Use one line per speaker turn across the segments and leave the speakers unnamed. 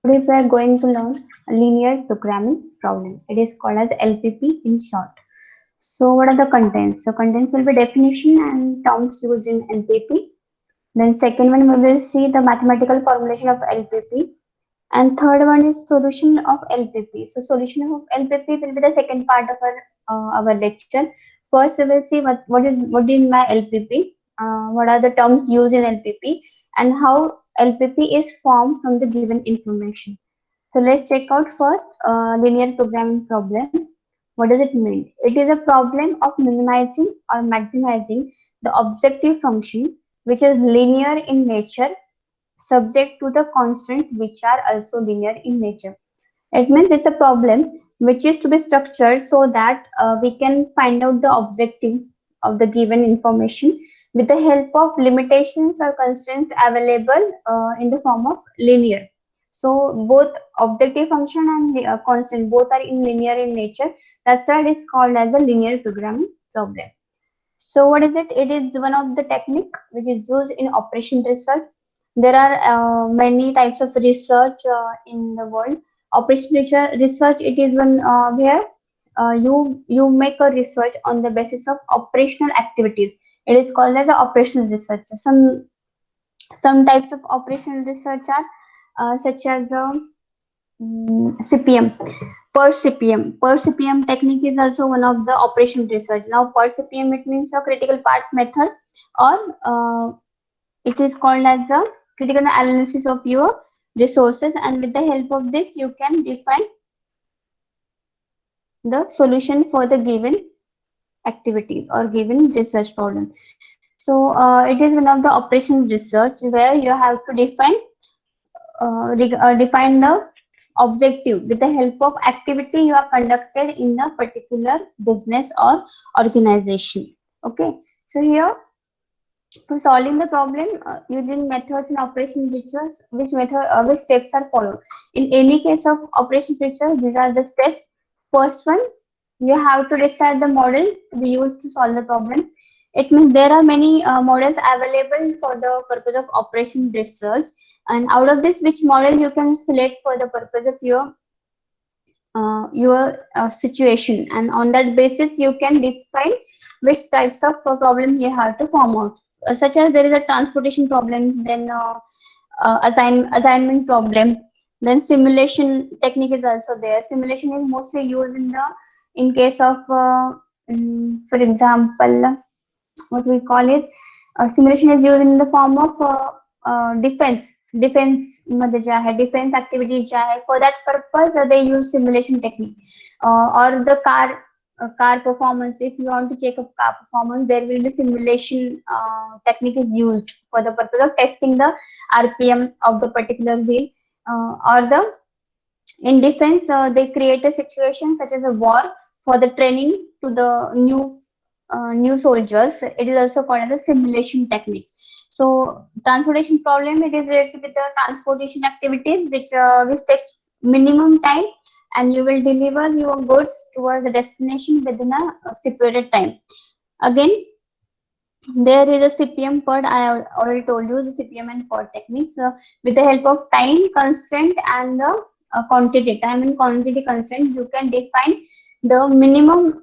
Today we are going to learn a linear programming problem. It is called as LPP in short. So what are the contents? So contents will be definition and terms used in LPP. Then second one we will see the mathematical formulation of LPP. And third one is solution of LPP. So solution of LPP will be the second part of our lecture. First we will see what is my LPP, what are the terms used in LPP, and how LPP is formed from the given information. So let's check out first linear programming problem. What does it mean? It is a problem of minimizing or maximizing the objective function which is linear in nature subject to the constraints which are also linear in nature. It means it's a problem which is to be structured so that we can find out the objective of the given information with the help of limitations or constraints available in the form of linear. So both objective function and the constant both are in linear in nature. That's why it is called as a linear programming problem. So what is it? It is one of the technique which is used in operation research. There are many types of research in the world. Operation research it is one where you make a research on the basis of operational activities. It is called as a operational research. Some types of operational research are such as CPM. Per CPM technique is also one of the operation research. Now per CPM it means a critical path method, or it is called as a critical analysis of your resources, and with the help of this you can define the solution for the given activity or given research problem. So it is one of the operation research where you have to define the objective with the help of activity you are conducted in the particular business or organization. Okay, so here for solving the problem using methods in operation research, which steps are followed. In any case of operation research, these are the steps. First one, you have to decide the model to be used to solve the problem. It means there are many models available for the purpose of operation research, and out of this, which model you can select for the purpose of your situation, and on that basis you can define which types of problem you have to form out, such as there is a transportation problem, then assignment problem, then simulation technique is also there. Simulation is mostly used in case of for example, what we call is simulation is used in the form of defence मध्ये जे आहे defence activity जे आहे for that purpose they use simulation technique or the car performance. If you want to check a car performance, there will be simulation technique is used for the purpose of testing the RPM of the particular wheel, or the in defense they create a situation such as a war for the training to the new soldiers. It is also called as a simulation techniques. So transportation problem, it is related with the transportation activities which takes minimum time, and you will deliver your goods towards the destination within a stipulated time. Again, there is a CPM PERD. I already told you the CPM and PERD techniques. With the help of time constraint and the quantity, time and quantity constraint, you can define the minimum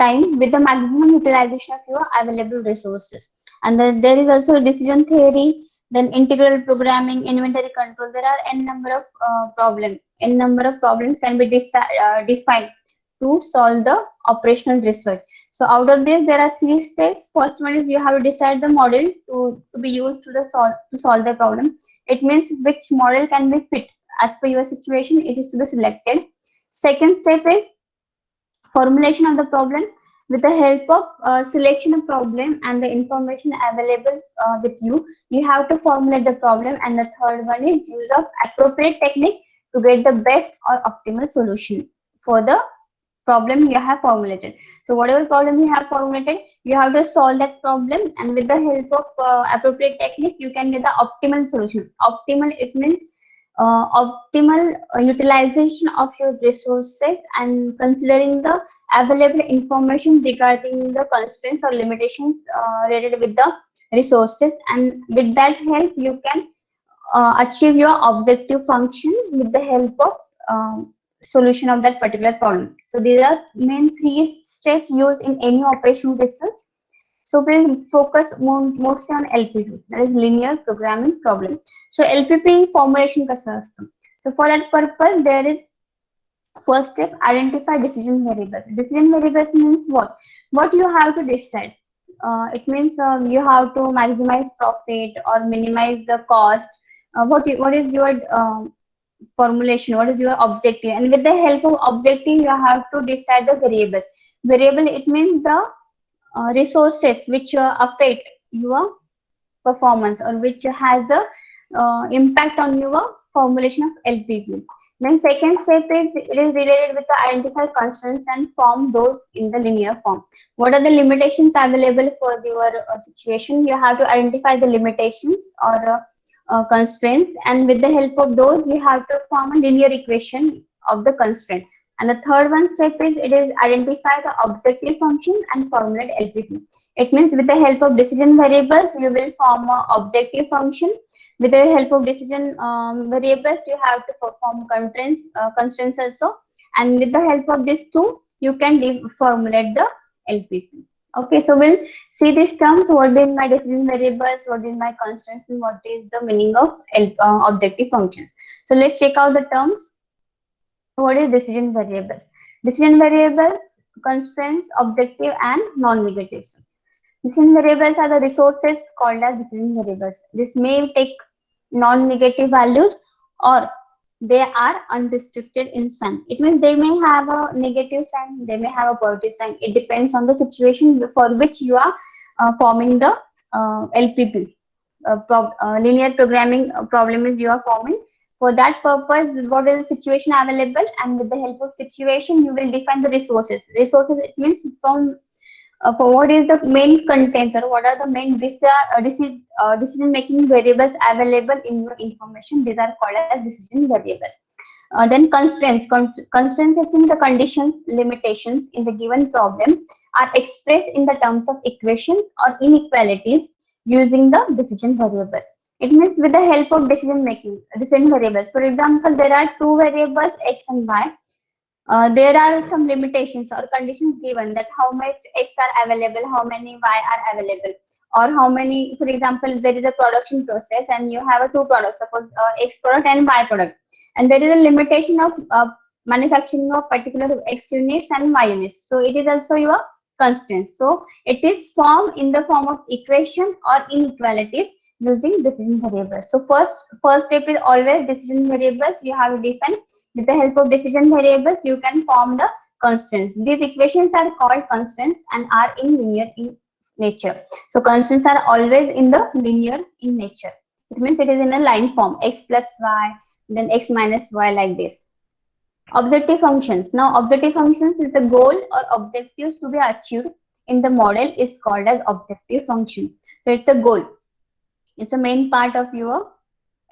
time with the maximum utilization of your available resources. And then there is also decision theory, then integral programming, inventory control. There are n number of n number of problems can be defined to solve the operational research. So out of this, there are three steps. First one is you have to decide the model to be used to solve the problem. It means which model can be fit as per your situation. It is to be selected. Second step is formulation of the problem. With the help of selection of problem and the information available with you, you have to formulate the problem. And the third one is use of appropriate technique to get the best or optimal solution for the problem you have formulated. So whatever problem you have formulated, you have to solve that problem, and with the help of appropriate technique, you can get the optimal solution. Optimal, it means optimal utilization of your resources and considering the available information regarding the constraints or limitations related with the resources, and with that help you can achieve your objective function with the help of solution of that particular problem. So these are main three steps used in any operational research. So we'll focus mostly on LPP, that is linear programming problem. So LPP formulation का system. So for that purpose, there is first step, identify decision variables. Decision variables means what? What you have to decide. It means you have to maximize profit or minimize the cost. What is your formulation? What is your objective? And with the help of objective, you have to decide the variables. Variable, it means the resources which affect your performance or which has a impact on your formulation of LPP. Then second step is it is related with the identify constraints and form those in the linear form. What are the limitations available for your situation? You have to identify the limitations or constraints, and with the help of those you have to form a linear equation of the constraint. And the third one step is it is identify the objective function and formulate LPP. It means with the help of decision variables you will form an objective function. With the help of decision variables you have to perform constraints also, and with the help of these two you can formulate the LPP. Okay, so we'll see these terms. What is my decision variables, what is my constraints, and what is the meaning of objective function. So let's check out the terms. What is decision variables? Decision variables, constraints, objective, and non-negative. Decision variables are the resources called as decision variables. This may take non-negative values or they are unrestricted in sign. It means they may have a negative sign, they may have a positive sign. It depends on the situation for which you are forming the LPP. Linear programming problem is you are forming. For that purpose, what is the situation available, and with the help of situation, you will define the resources. Resources, it means from for what is the main contents or what are the main decision making variables available in your information. These are called as decision variables. Then constraints. Constraints, it means the conditions, limitations in the given problem are expressed in the terms of equations or inequalities using the decision variables. It means with the help of decision variables. For example, there are two variables x and y. There are some limitations or conditions given that how much x are available, how many y are available, or how many. For example, there is a production process and you have two products, suppose x product and y product, and there is a limitation of manufacturing of particular x units and y units. So it is also your constraints. So it is formed in the form of equation or inequalities using decision variables. So first step is always decision variables. You have to define. With the help of decision variables, you can form the constraints. These equations are called constraints and are in linear in nature. So constraints are always in the linear in nature. It means it is in a line form, x plus y, then x minus y, like this. Objective functions. Now objective functions is the goal or objectives to be achieved in the model is called as objective function. So it's a goal. It's a main part of your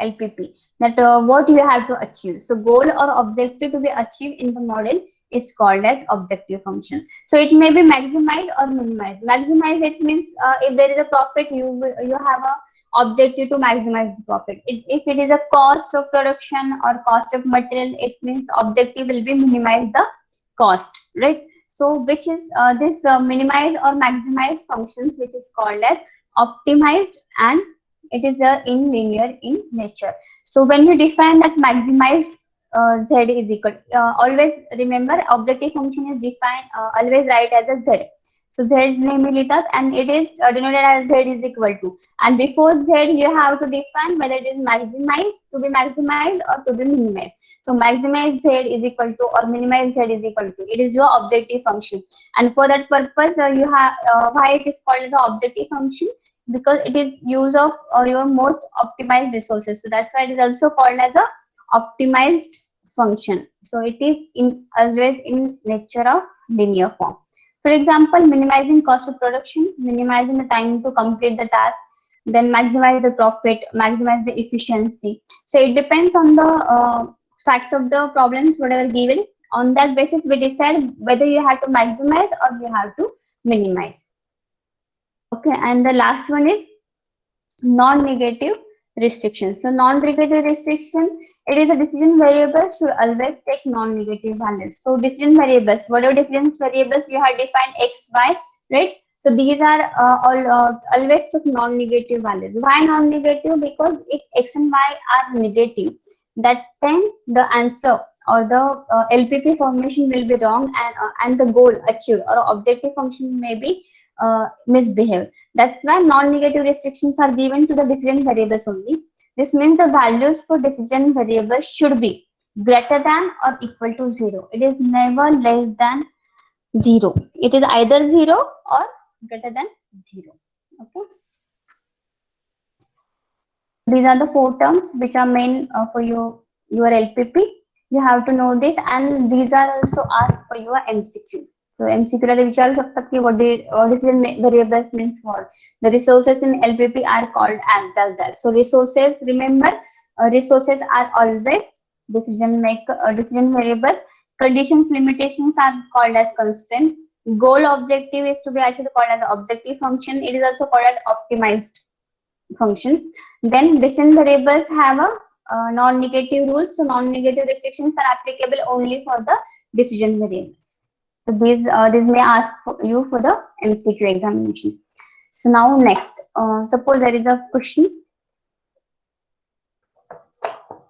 LPP, that what you have to achieve. So goal or objective to be achieved in the model is called as objective function. So it may be maximize or minimize. Maximize, it means if there is a profit, you have a objective to maximize the profit. If it is a cost of production or cost of material, it means objective will be minimize the cost, right? So which is this minimize or maximize functions, which is called as optimized, and it is in linear in nature. So when you define that maximized z is equal, always remember objective function is defined, always write as a z. So z name litat, and it is denoted as z is equal to, and before z you have to define whether it is maximized, to be maximized, or to be minimized. So maximize z is equal to or minimize z is equal to, it is your objective function. And for that purpose you have why it is called as the objective function, because it is use of your most optimized resources. So that's why it is also called as a optimized function. So it is always in nature of linear form. For example, minimizing cost of production, minimizing the time to complete the task, then maximize the profit, maximize the efficiency. So it depends on the facts of the problems whatever given. On that basis we decide whether you have to maximize or you have to minimize. Okay, and the last one is non-negative restrictions. So non-negative restriction, it is a decision variable should always take non-negative values. So decision variables, whatever decision variables you have defined x, y, right? So these are always took non-negative values. Why non-negative? Because if x and y are negative, that time the answer or the LPP formation will be wrong, and the goal achieved or objective function may be misbehave. That's why non-negative restrictions are given to the decision variables only. This means the values for decision variables should be greater than or equal to 0. It is never less than 0. It is either 0 or greater than 0. Okay. These are the four terms which are main for your LPP. You have to know this, and these are also asked for your MCQ. So MCQ ला विचारू शकतात की what decision variables means what. The resources in LPP are called as just that. So resources, remember, resources are always decision variables. Conditions, limitations are called as constraint. Goal objective is to be actually called as objective function. It is also called as optimized function. Then decision variables have a non-negative rules. So non-negative restrictions are applicable only for the decision variables. So these may ask you for the MCQ examination. So now next, suppose there is a question.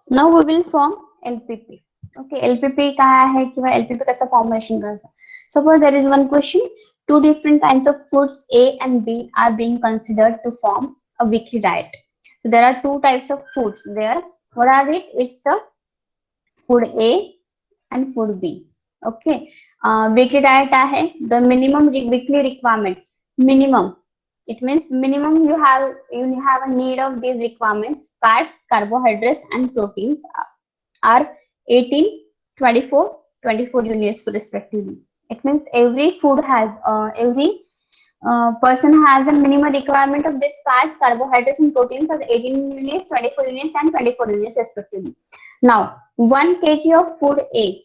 Now we will form LPP. Okay, LPP काय आहे किंवा LPP कसं formation करायचं. Suppose there is one question. Two different kinds of foods A and B are being considered to form a weekly diet. So there are two types of foods there. What are it? It's a food A and food B. Okay. Weekly diet है. The minimum weekly requirement. Minimum. It means minimum you have a need of these requirements. Fats, carbohydrates, and proteins are 18, 24, 24 units respectively. It means every food has every person has a minimum requirement of this fats, carbohydrates, and proteins as 18 units, 24 units, and 24 units respectively. Now, 1 kg of food A,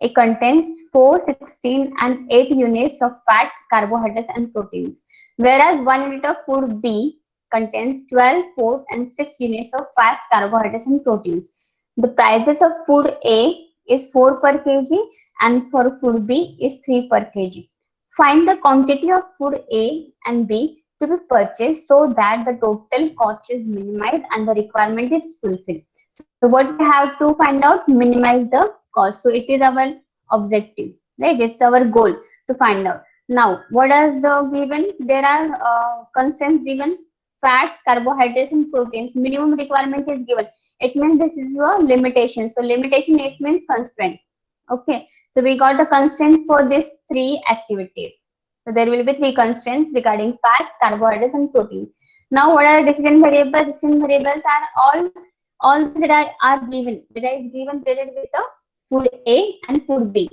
it contains 4, 16, and 8 units of fat, carbohydrates, and proteins. Whereas 1 unit of food B contains 12, 4, and 6 units of fats, carbohydrates, and proteins. The prices of food A is 4 per kg and for food B is 3 per kg. Find the quantity of food A and B to be purchased so that the total cost is minimized and the requirement is fulfilled. So what we have to find out? Minimize the cost. So it is our objective, right? It's our goal to find out. Now, what are the given? There are constants given: fats, carbohydrates, and proteins. Minimum requirement is given. It means this is your limitation. So limitation, it means constraint. Okay. So we got the constraint for these three activities. So there will be three constraints regarding fats, carbohydrates, and protein. Now, what are decision variables? Decision variables are all data are given. Data is given related with the food A and food B.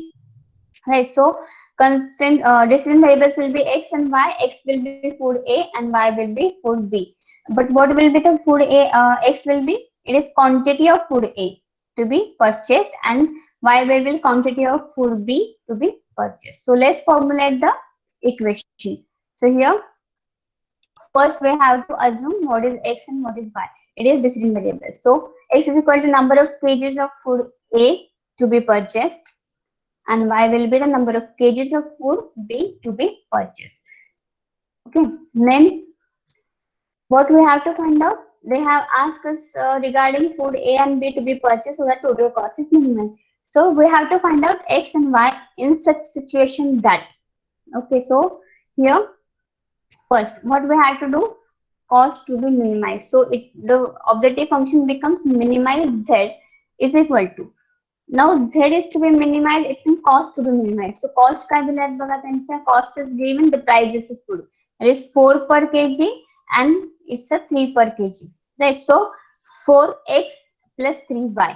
Right. So constant decision variables will be X and Y. X will be food A and Y will be food B. But what will be the food A? X will be, it is quantity of food A to be purchased, and Y will be quantity of food B to be purchased. So let's formulate the equation. So here, first we have to assume what is X and what is Y. It is decision variable. So X is equal to number of kgs of food A to be purchased, and Y will be the number of kgs of food B to be purchased. Okay. Then what we have to find out? They have asked us regarding food A and B to be purchased, so that total cost is minimum. So we have to find out X and Y in such situation that. Okay. So here, first, what we have to do? Cost to be minimized. So the objective function becomes minimize Z is equal to. Now Z is to be minimized, it means cost to be minimized. So cost काय दिलाय बघा त्यांच्या, cost is given, the price of food. It is 4 per kg and it's a 3 per kg. Right. So 4x plus 3y.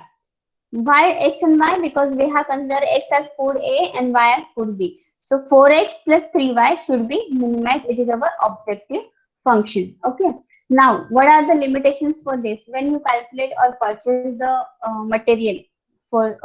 Why X and Y? Because we have considered X as food A and Y as food B. So 4x plus 3y should be minimized. It is our objective function. Okay. Now, what are the limitations for this? When you calculate or purchase the material for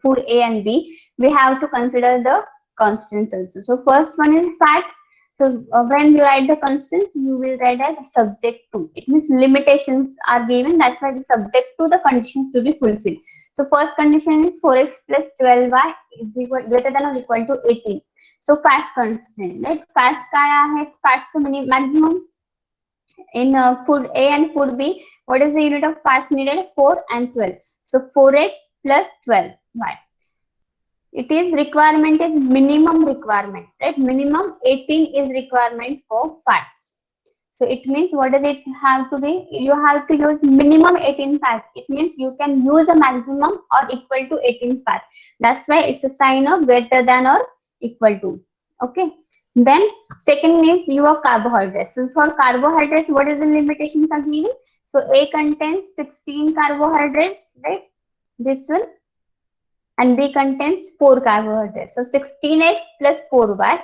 food A and B, we have to consider the constants also. So first one is fats. So when you write the constants, you will write as subject to. It means limitations are given. That's why the subject to the conditions to be fulfilled. So first condition is 4x plus 12y is equal greater than or equal to 18. So fast constraint, right? Fast काय आहे? Fast maximum in food A and food B. What is the unit of fast needed? 4 and 12. So 4x plus 12y. It is requirement is minimum requirement, right? Minimum 18 is requirement for fats. So it means what does it have to be? You have to use minimum 18 fats. It means you can use a maximum or equal to 18 fats. That's why it's a sign of greater than or equal to. Okay. Then second is your carbohydrates. So for carbohydrates, what is the limitations are given? So A contains 16 carbohydrates, right? This one, and B contains 4 carbohydrates. So 16x plus 4y.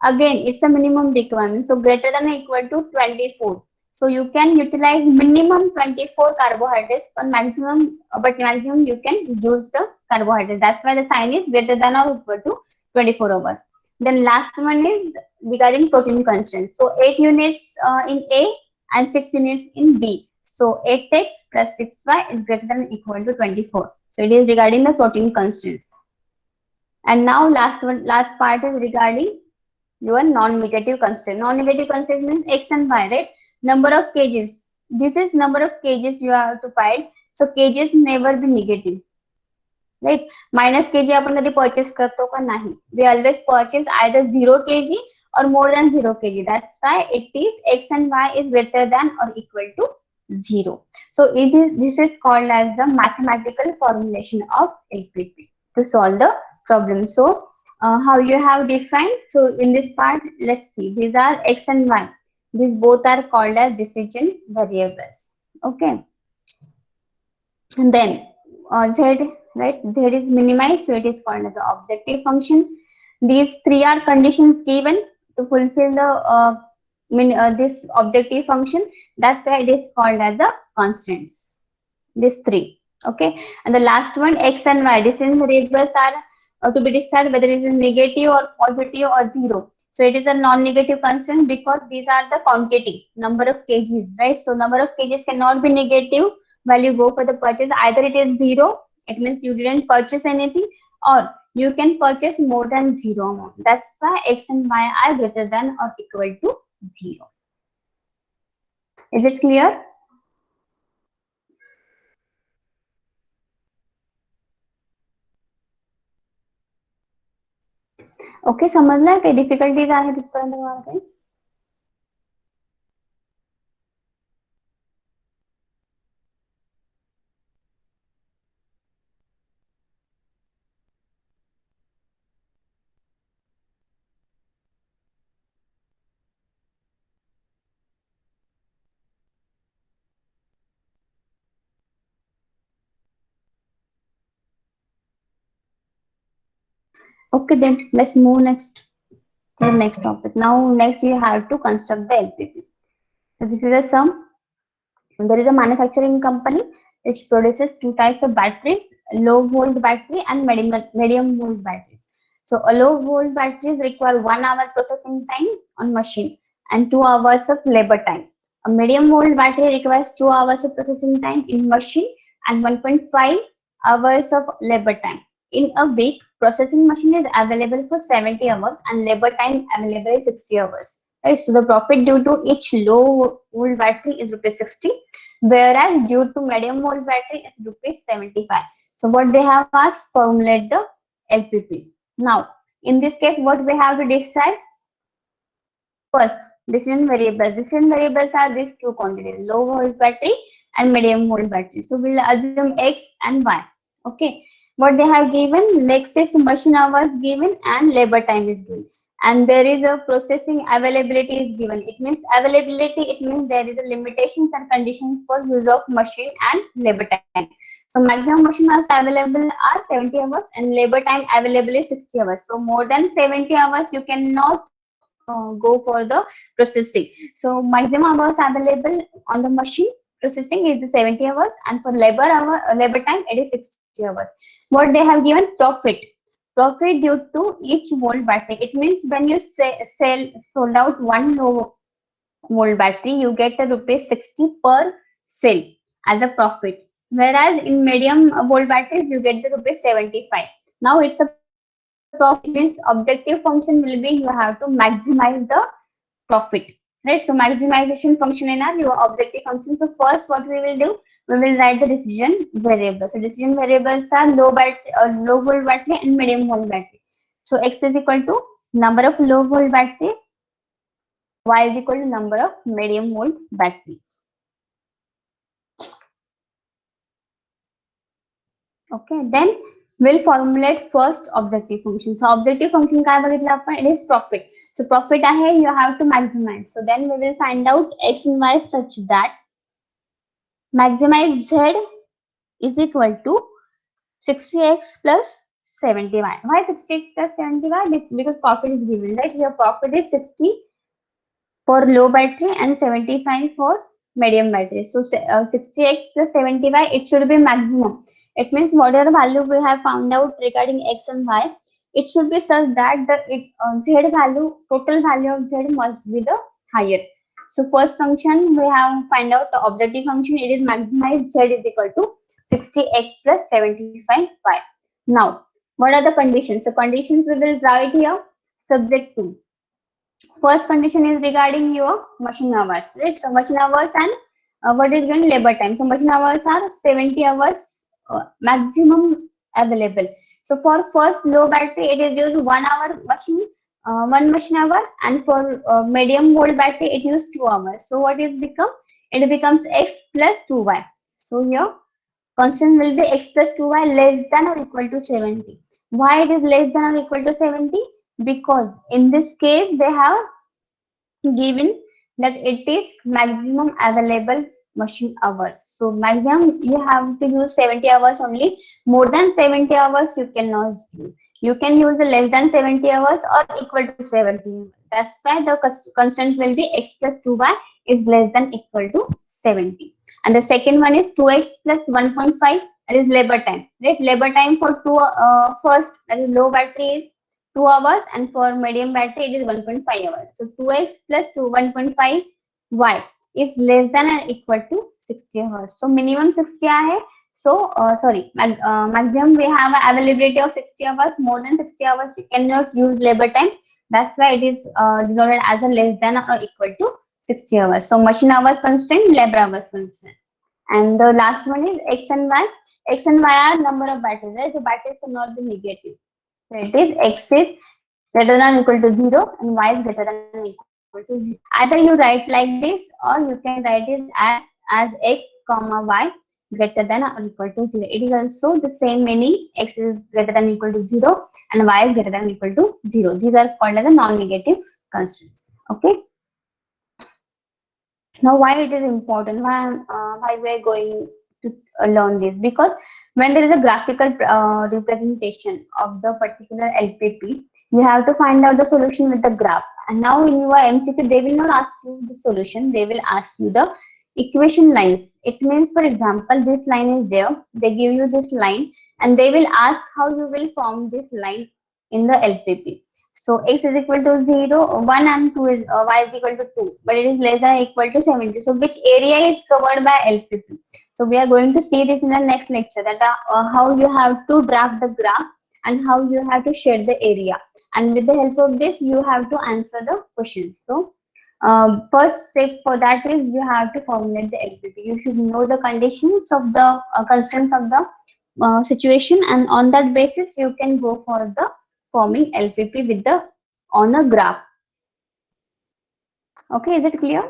Again, it's a minimum requirement. So greater than or equal to 24. So you can utilize minimum 24 carbohydrates for maximum, but maximum you can use the carbohydrates. That's why the sign is greater than or equal to 24 hours. Then last one is regarding protein constraint. So 8 units in A and 6 units in B. So 8x plus 6y is greater than or equal to 24. So it is regarding the protein constraints. And now last part is regarding your non-negative constraint. Non-negative constraint means x and y, right? Number of kgs. This is number of kgs you have to find. So kgs never be negative, right? Minus kg आपण कधी purchase करतो का नाही? We always purchase either 0 kg or more than 0 kg. That's why it is x and y is greater than or equal to 0. So this is called as the mathematical formulation of LPP to solve the problem. So how you have defined? So in this part, let's see. These are x and y. These both are called as decision variables. Okay. And then z, right? Z is minimized, so it is called as the objective function. These three are conditions given to fulfill the this objective function. That's why it is called as a constants. These three. Okay. And the last one, x and y. Decision variables are to be decided whether it is negative or positive or zero. So it is a non-negative constant because these are the quantity, number of kgs, right? So number of kgs cannot be negative while you go for the purchase. Either it is zero, it means you didn't purchase anything, or you can purchase more than zero amount. That's why x and y are greater than or equal to zero. Is it clear? Okay समजलं काही difficulties आहे तिथपर्यंत मला काही okay then let's move next to the next topic. Now next you have to construct the LPP. So this is a sum. There is a manufacturing company which produces two types of batteries, low volt battery and medium volt batteries. So a low volt batteries require 1 hour processing time on machine and 2 hours of labor time. A medium volt battery requires 2 hours of processing time in machine and 1.5 hours of labor time. In a week, processing machine is available for 70 hours and labor time available is 60 hours. Right? So the profit due to each low volt battery is rupees 60, whereas due to medium volt battery is rupees 75. So what they have asked, formulate the LPP. Now, in this case, what we have to decide? First, decision variables. Decision variables are these two quantities, low volt battery and medium volt battery. So we'll assume X and Y. Okay. What they have given, next is machine hours given and labor time is given. And there is a processing availability is given. It means availability, it means there is a limitations and conditions for use of machine and labor time. So maximum machine hours available are 70 hours and labor time available is 60 hours. So more than 70 hours you cannot go for the processing. So maximum hours available on the machine processing is 70 hours and for labor time it is 60 hours. What they have given, profit. Profit due to each volt battery. It means when you sold out one low volt battery, you get a rupees 60 per sale as a profit. Whereas in medium volt batteries, you get the rupees 75. Now it's a profit. It means objective function will be you have to maximize the profit. Right. So maximization function in our your objective function. So first, what we will do, we will write the decision variables. So decision variables are low volt battery and medium volt battery. So x is equal to number of low volt batteries, y is equal to number of medium volt batteries. Okay, then we'll formulate first objective function. So objective function काय बघितलं आपण? It is profit. So profit आहे, you have to maximize. So then we will find out x and y such that maximize z is equal to 60x plus 70y. Why 60x plus 70y? Because profit is given, right? Your profit is 60 for low battery and 75 for medium battery. So 60x plus 70y, it should be maximum. It means whatever value we have found out regarding x and y, it should be such that the z value, total value of z must be the higher. So first function we have find out the objective function. It is maximize z is equal to 60x plus 75y. Now, what are the conditions? So conditions we will write here. Subject to. First condition is regarding your machine hours, right? So machine hours and what is going labor time. So machine hours are 70 hours maximum available. So for first low battery, it is used 1 hour machine, 1 machine hour, and for medium volt battery, it used 2 hours. So what is become? It becomes x plus 2y. So here constant will be x plus 2y less than or equal to 70. Why it is less than or equal to 70? Because in this case they have given that it is maximum available machine hours. So maximum you have to use 70 hours only. More than 70 hours you cannot use. You can use less than 70 hours or equal to 70. That's why the constant will be x plus 2y is less than equal to 70. And the second one is 2x plus 1.5, that is labor time. Right? Labor time for first, that is low battery, is 2 hours, and for medium battery it is 1.5 hours. So 2x plus 1.5 y is less than or equal to 60 hours. So minimum 60 है. So maximum we have availability of 60 hours. More than 60 hours you cannot use labor time. That's why it is denoted as a less than or equal to 60 hours. So machine hours constraint, labor hours constraint. And the last one is x and y. X and y are number of batteries, right? So batteries cannot be negative. So it is x is greater than or equal to 0 and y is greater than or equal to 0. Either you write like this or you can write it as x comma y greater than or equal to 0. It is also the same meaning. X is greater than or equal to 0 and y is greater than or equal to 0. These are called as the non-negative constants. Okay. Now, why it is important? Why we are going to learn this? Because when there is a graphical representation of the particular LPP, you have to find out the solution with the graph. And now in your MCQ, they will not ask you the solution. They will ask you the equation lines. It means, for example, this line is there. They give you this line, and they will ask how you will form this line in the LPP. So x is equal to 0, 1 and 2 is y is equal to 2, but it is less than or equal to 70. So which area is covered by LPP? So we are going to see this in the next lecture, that how you have to draft the graph and how you have to shade the area. And with the help of this, you have to answer the questions. So first step for that is you have to formulate the LPP. You should know the conditions of the constraints of the situation, and on that basis you can go for the forming LPP with the on a graph. Okay, is it clear?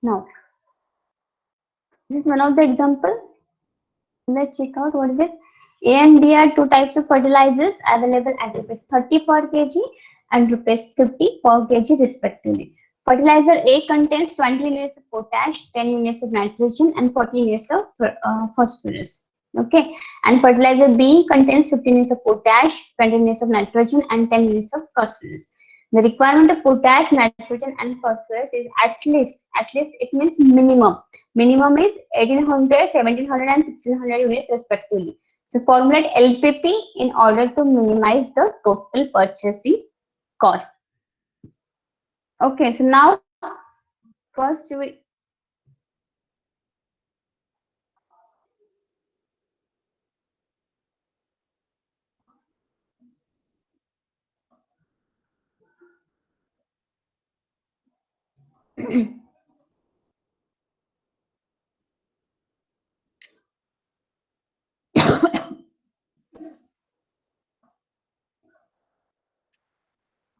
Now, this is one of the example. Let's check out what is it. A and B are two types of fertilizers available at rupees 30 per kg and rupees 50 per kg respectively. Fertilizer A contains 20 units of potash, 10 units of nitrogen, and 14 units of phosphorus. Okay, and fertilizer B contains 15 units of potash, 20 units of nitrogen, and 10 units of phosphorus. The requirement of potash, nitrogen, and phosphorus is at least it means minimum. Minimum is 1800, 1700, and 1600 units respectively. So formulate LPP in order to minimize the total purchasing cost. Okay, so now first we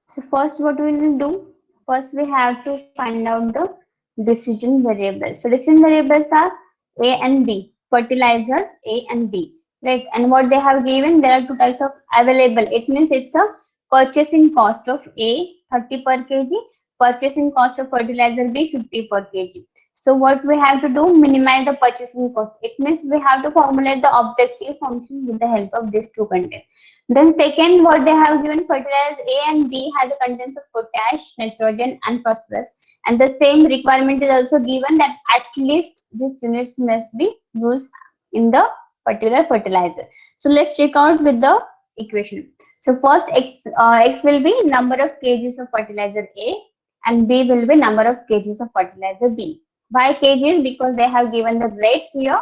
so first what we will do, first we have to find out the decision variables. So decision variables are A and B, fertilizers A and B, right? And what they have given, there are two types of available. It means it's a purchasing cost of A 30 per kg, purchasing cost of fertilizer B 50 per kg. So what we have to do, minimize the purchasing cost. It means we have to formulate the objective function with the help of these two content. Then second, what they have given, fertilizers A and B has the contents of potash, nitrogen, and phosphorus. And the same requirement is also given that at least these units must be used in the particular fertilizer. So let's check out with the equation. So first X will be number of kgs of fertilizer A and B will be number of kgs of fertilizer B. Why kgs? Because they have given the rate here.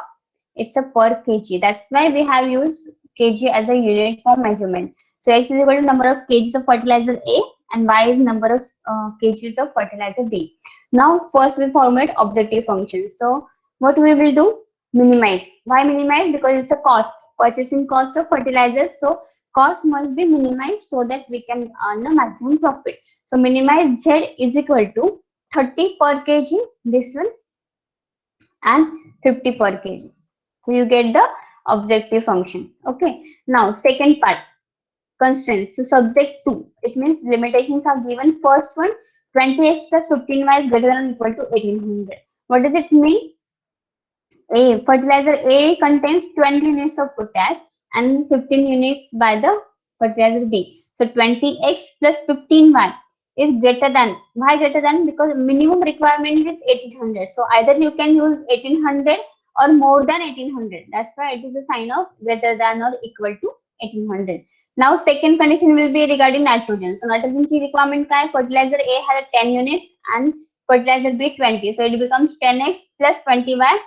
It's a per kg. That's why we have used kg as a unit for measurement. So X is equal to number of kgs of fertilizer A and Y is number of kgs of fertilizer B. Now first we formulate objective function. So what we will do? Minimize. Why minimize? Because it's a cost, purchasing cost of fertilizer. So cost must be minimized so that we can earn a maximum profit. So minimize Z is equal to 30 per kg, this one, and 50 per kg. So you get the objective function. Okay. Now second part, constraints. So subject 2, it means limitations are given. First one, 20x plus 15y is greater than or equal to 1800. What does it mean? Fertilizer A contains 20 units of potash and 15 units by the fertilizer B. So 20x plus 15y is greater than. Why greater than? Because minimum requirement is 1800. So either you can use 1800 or more than 1800. That's why it is a sign of greater than or equal to 1800. Now second condition will be regarding nitrogen. So nitrogen C requirement का है, fertilizer A has 10 units and fertilizer B 20. So it becomes 10x plus 20y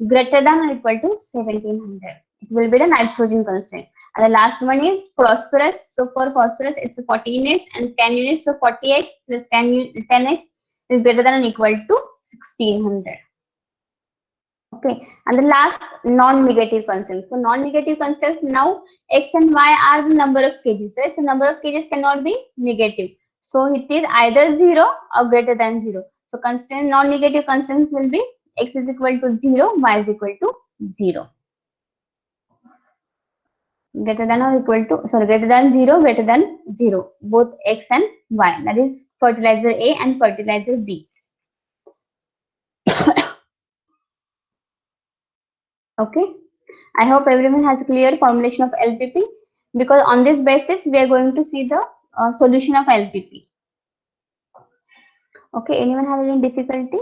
greater than or equal to 1700. It will be the nitrogen constraint. And the last one is phosphorus. So for phosphorus, it's 40 units and 10 units. So 40x plus 10x is greater than or equal to 1600. Okay. And the last, non-negative constraints. So non-negative constraints, now x and y are the number of kgs. Right? So number of kgs cannot be negative. So it is either 0 or greater than 0. So constraint, non-negative constraints will be x is equal to 0, y is equal to 0. Greater than or equal to, sorry, greater than 0, greater than 0. Both x and y. That is fertilizer A and fertilizer B. Okay. I hope everyone has a clear formulation of LPP, because on this basis we are going to see the solution of LPP. Okay. Anyone has any difficulty?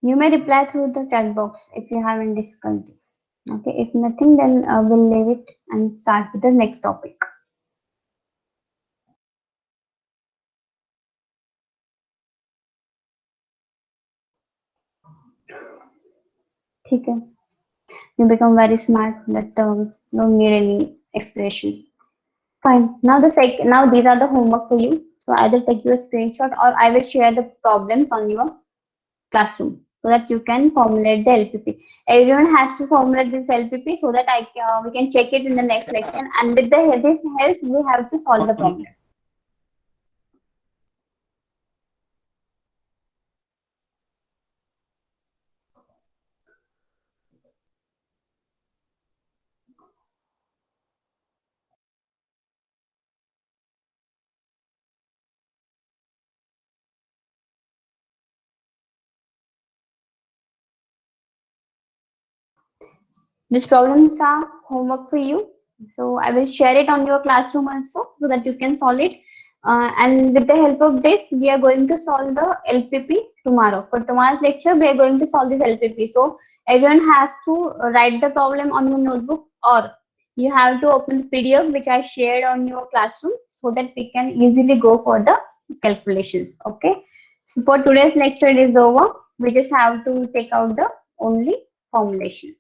You may reply through the chat box if you have any difficulty. Okay. If nothing, then we'll leave it and start with the next topic. ठीक है. You become very smart that don't need any expression. Fine. Now now these are the homework for you. So either take your screenshot or I will share the problems on your classroom so that you can formulate the LPP. Everyone has to formulate this LPP so that we can check it in the next lesson. And with this help, we have to solve the problem. These problems are homework for you. So I will share it on your classroom also so that you can solve it. And with the help of this, we are going to solve the LPP tomorrow. For tomorrow's lecture, we are going to solve this LPP. So everyone has to write the problem on your notebook, or you have to open the PDF which I shared on your classroom so that we can easily go for the calculations. Okay. So for today's lecture, it is over. We just have to take out the only formulation.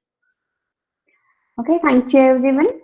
Okay, thank you everyone.